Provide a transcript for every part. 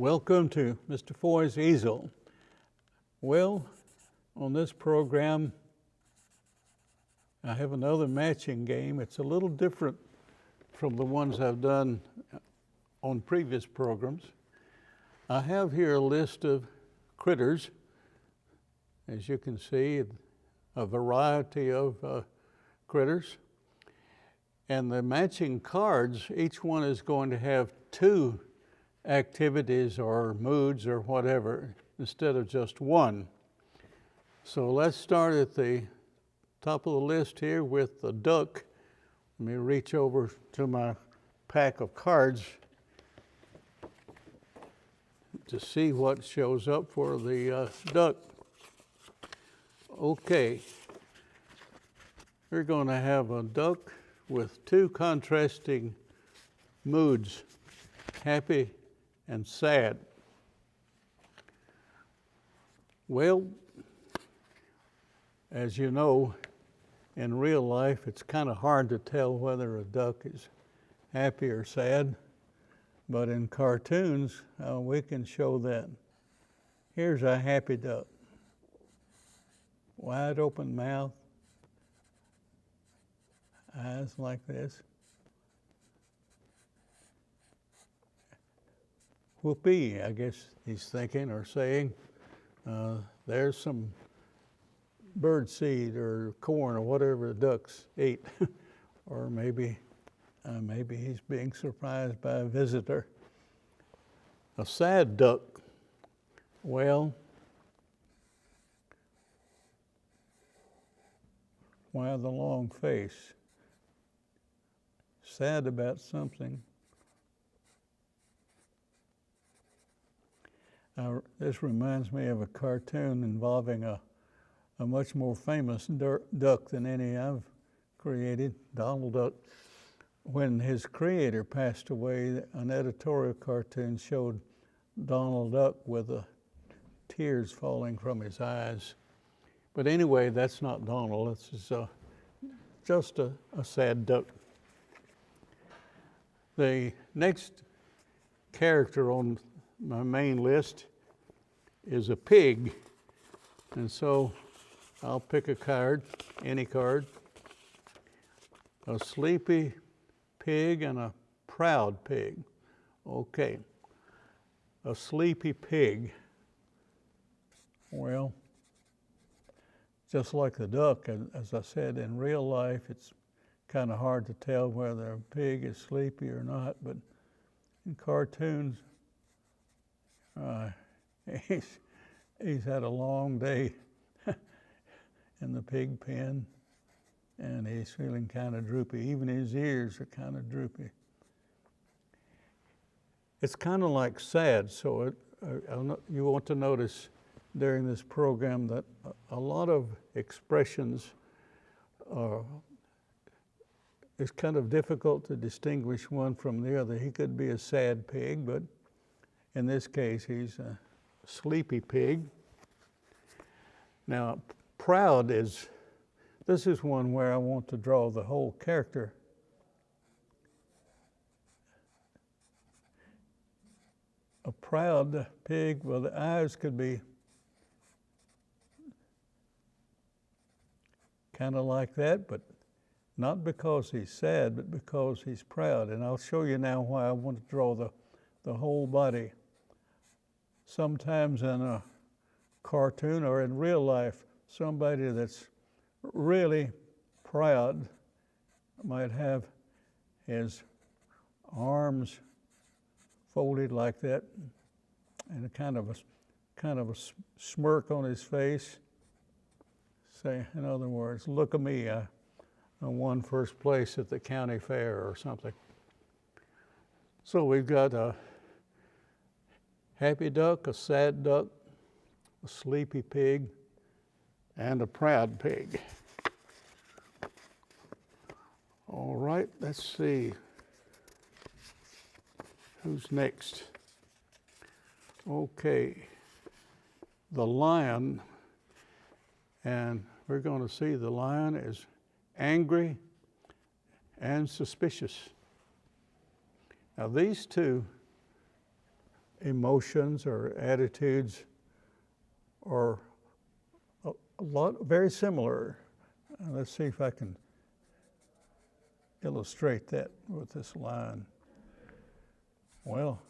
Welcome to Mr. Foy's Easel. Well, on this program, I have another matching game. It's a little different from the ones I've done on previous programs. I have here a list of critters. As you can see, a variety of critters. And the matching cards, each one is going to have two activities or moods or whatever, instead of just one. So let's start at the top of the list here with the duck. Let me reach over to my pack of cards to see what shows up for the duck. Okay, we're going to have a duck with two contrasting moods, happy and sad. Well, as you know, in real life, it's kind of hard to tell whether a duck is happy or sad, but in cartoons, we can show that. Here's a happy duck. Wide open mouth, eyes like this. Whoopee, I guess he's thinking or saying. There's some bird seed or corn or whatever the ducks ate. Or maybe he's being surprised by a visitor. A sad duck, well, why the long face? Sad about something. This reminds me of a cartoon involving a much more famous duck than any I've created, Donald Duck. When his creator passed away, an editorial cartoon showed Donald Duck with tears falling from his eyes. But anyway, that's not Donald. This is just a sad duck. The next character on my main list is a pig. And so I'll pick a card, any card. A sleepy pig and a proud pig. Okay. A sleepy pig. Well, just like the duck, as I said, in real life, it's kind of hard to tell whether a pig is sleepy or not, but in cartoons, he's had a long day in the pig pen, and he's feeling kind of droopy. Even his ears are kind of droopy. It's kind of like sad, so you want to notice during this program that a lot of expressions it's kind of difficult to distinguish one from the other. He could be a sad pig, but in this case, he's a sleepy pig. Now, proud this is one where I want to draw the whole character. A proud pig, well, the eyes could be kind of like that, but not because he's sad, but because he's proud. And I'll show you now why I want to draw the whole body. Sometimes in a cartoon or in real life, somebody that's really proud might have his arms folded like that and a kind of a smirk on his face. Say, in other words, look at me, I won first place at the county fair or something. So we've got a happy duck, a sad duck, a sleepy pig, and a proud pig. All right, let's see. Who's next? Okay, the lion, and we're going to see the lion is angry and suspicious. Now these two emotions or attitudes are a lot very similar. Let's see if I can illustrate that with this line. Well,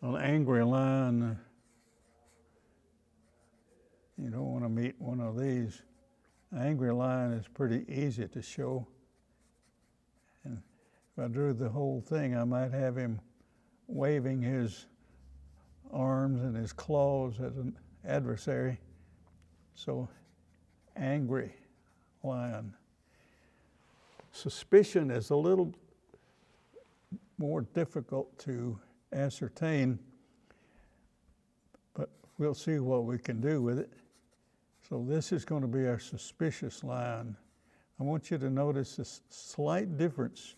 an angry lion, you don't want to meet one of these. An angry lion is pretty easy to show. And if I drew the whole thing, I might have him waving his arms and his claws at an adversary. So, angry lion. Suspicion is a little more difficult to ascertain, but we'll see what we can do with it. So this is going to be our suspicious lion. I want you to notice this slight difference.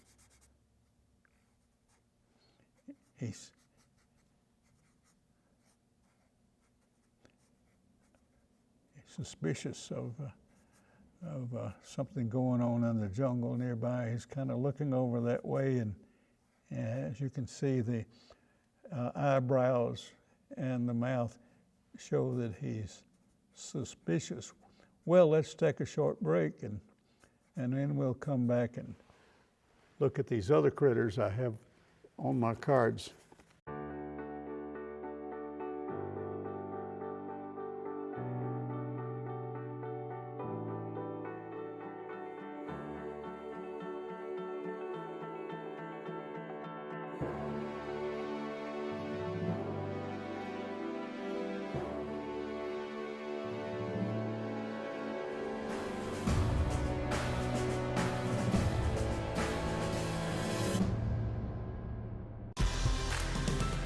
He's suspicious of something going on in the jungle nearby. He's kind of looking over that way, and as you can see, the eyebrows and the mouth show that he's suspicious. Well, let's take a short break, and then we'll come back and look at these other critters I have on my cards.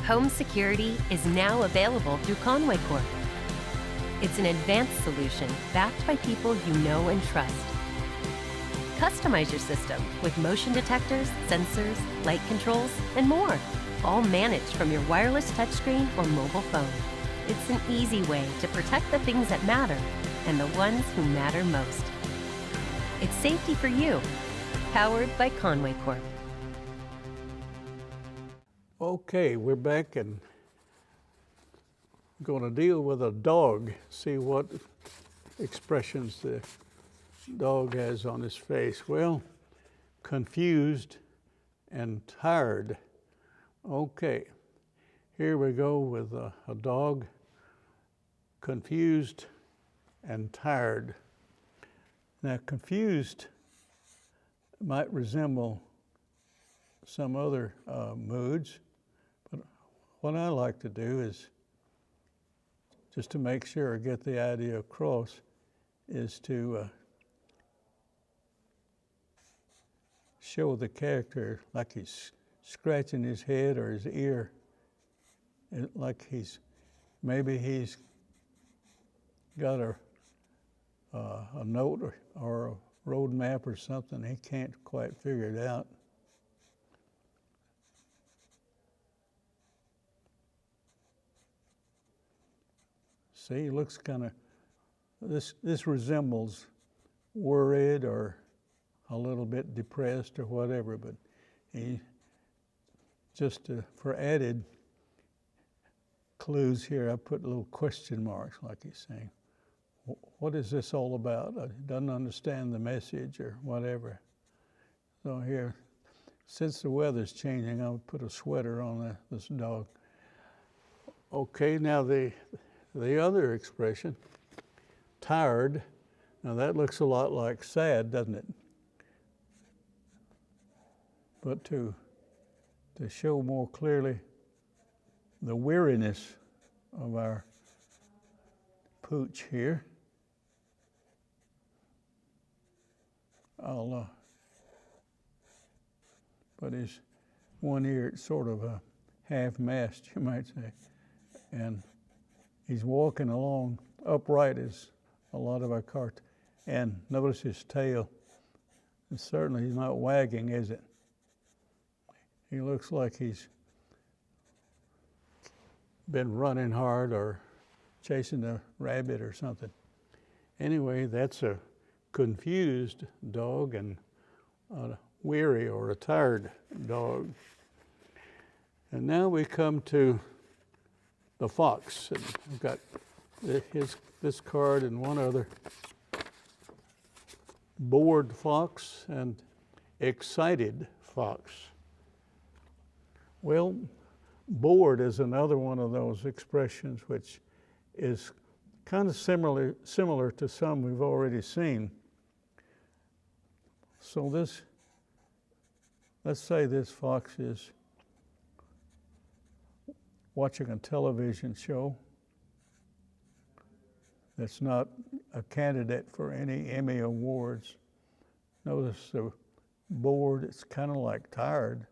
Home security is now available through Conway Corp. It's an advanced solution backed by people you know and trust. Customize your system with motion detectors, sensors, light controls, and more, all managed from your wireless touchscreen or mobile phone. It's an easy way to protect the things that matter and the ones who matter most. It's safety for you, powered by Conway Corp. Okay, we're back and going to deal with a dog, see what expressions the dog has on his face. Well, confused and tired. Okay, here we go with a dog, confused and tired. Now, confused might resemble some other moods. But what I like to do is, just to make sure I get the idea across, is to show the character like he's scratching his head or his ear, like maybe he's got a note or a road map or something. He can't quite figure it out. See, he looks kind of, this resembles worried or a little bit depressed or whatever, but he, for added clues here, I put little question marks like he's saying, what is this all about? He doesn't understand the message or whatever. So here, since the weather's changing, I'll put a sweater on this dog. Okay, now the other expression, tired, now that looks a lot like sad, doesn't it? But to show more clearly the weariness of our pooch here, I'll put his one ear at sort of a half-mast, you might say, and he's walking along upright as a lot of our carts. And notice his tail. And certainly he's not wagging, is it? He looks like he's been running hard or chasing a rabbit or something. Anyway, that's a confused dog and a weary or a tired dog. And now we come to the fox. And I've got this card and one other. Bored fox and excited fox. Well, bored is another one of those expressions which is kind of similar to some we've already seen. So let's say this fox is watching a television show that's not a candidate for any Emmy awards. Notice the bored, it's kind of like tired.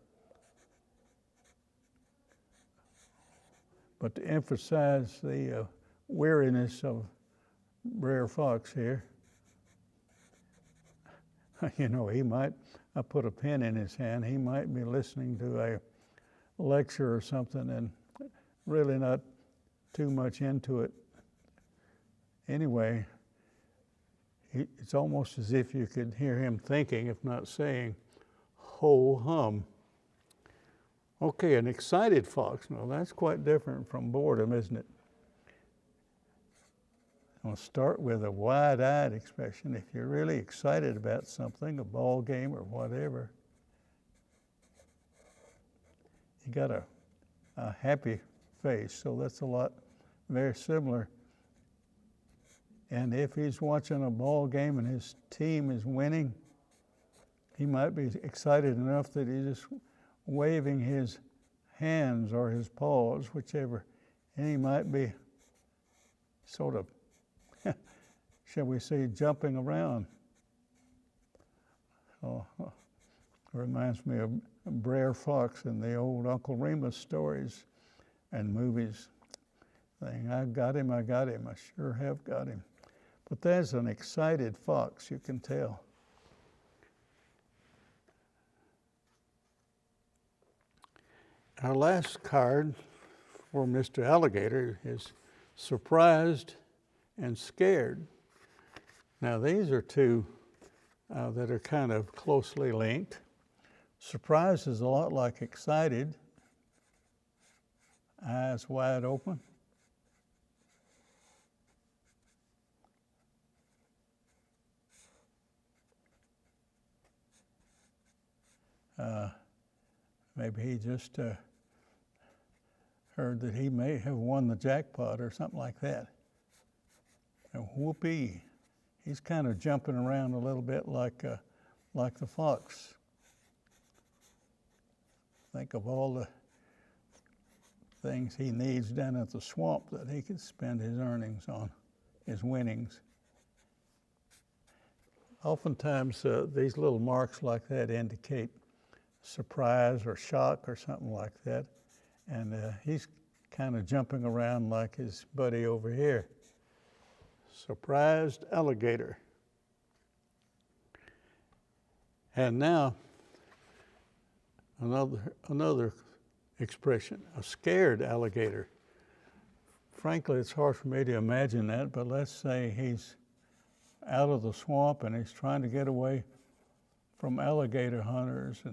But to emphasize the weariness of Brer Fox here, you know, I put a pen in his hand, he might be listening to a lecture or something and really not too much into it. Anyway, it's almost as if you could hear him thinking, if not saying, ho hum. Okay, an excited fox. Now that's quite different from boredom, isn't it? I'll start with a wide-eyed expression. If you're really excited about something, a ball game or whatever, you got a happy face. So that's very similar. And if he's watching a ball game and his team is winning, he might be excited enough that he's just waving his hands or his paws, whichever, and he might be sort of, shall we say, jumping around. Oh, reminds me of Brer Fox in the old Uncle Remus stories and movies, saying, I got him, I sure have got him. But there's an excited fox, you can tell. Our last card for Mr. Alligator is surprised and scared. Now these are two that are kind of closely linked. Surprised is a lot like excited, eyes wide open. Maybe he just heard that he may have won the jackpot or something like that. And whoopee, he's kind of jumping around a little bit like the fox. Think of all the things he needs down at the swamp that he could spend his earnings on, his winnings. Oftentimes these little marks like that indicate surprise or shock or something like that. And he's kind of jumping around like his buddy over here. Surprised alligator. And now, another expression, a scared alligator. Frankly, it's hard for me to imagine that, but let's say he's out of the swamp and he's trying to get away from alligator hunters,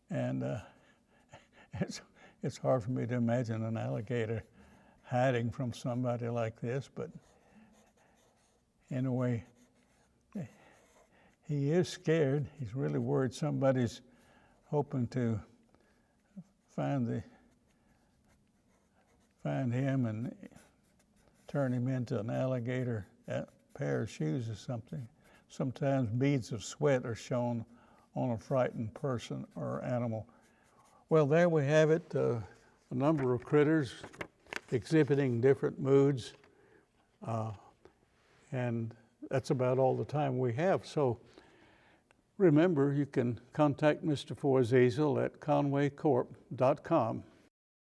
and it's hard for me to imagine an alligator hiding from somebody like this, but in a way, he is scared. He's really worried somebody's hoping to find him and turn him into an alligator pair of shoes or something. Sometimes beads of sweat are shown on a frightened person or animal. Well, there we have it, a number of critters exhibiting different moods, and that's about all the time we have. So remember, you can contact Mr. Easel at conwaycorp.com.